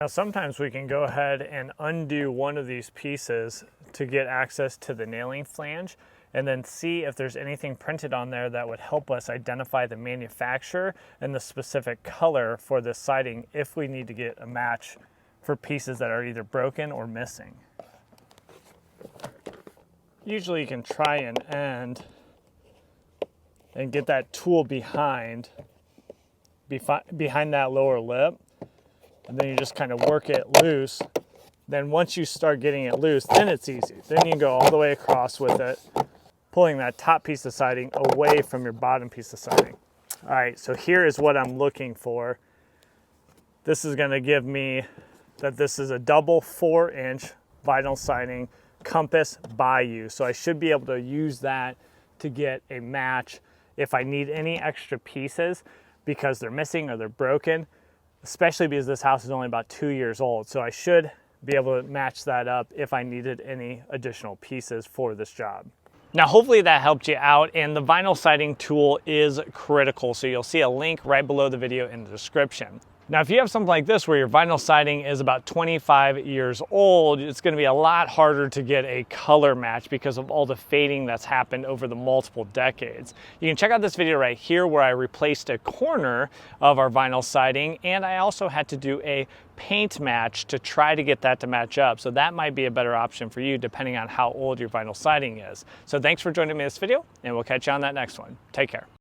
Now sometimes we can go ahead and undo one of these pieces to get access to the nailing flange and then see if there's anything printed on there that would help us identify the manufacturer and the specific color for this siding if we need to get a match for pieces that are either broken or missing. Usually you can try an end and get that tool behind that lower lip, and then you just kind of work it loose. Then once you start getting it loose, then it's easy. Then you go all the way across with it, pulling that top piece of siding away from your bottom piece of siding. All right, so here is what I'm looking for. This is gonna give me that this is a double 4-inch vinyl siding Compass Bayou. So I should be able to use that to get a match if I need any extra pieces because they're missing or they're broken, especially because this house is only about 2 years old. So I should be able to match that up if I needed any additional pieces for this job. Now, hopefully that helped you out, and the vinyl siding tool is critical. So you'll see a link right below the video in the description. Now, if you have something like this where your vinyl siding is about 25 years old, it's gonna be a lot harder to get a color match because of all the fading that's happened over the multiple decades. You can check out this video right here where I replaced a corner of our vinyl siding, and I also had to do a paint match to try to get that to match up. So that might be a better option for you depending on how old your vinyl siding is. So thanks for joining me in this video, and we'll catch you on that next one. Take care.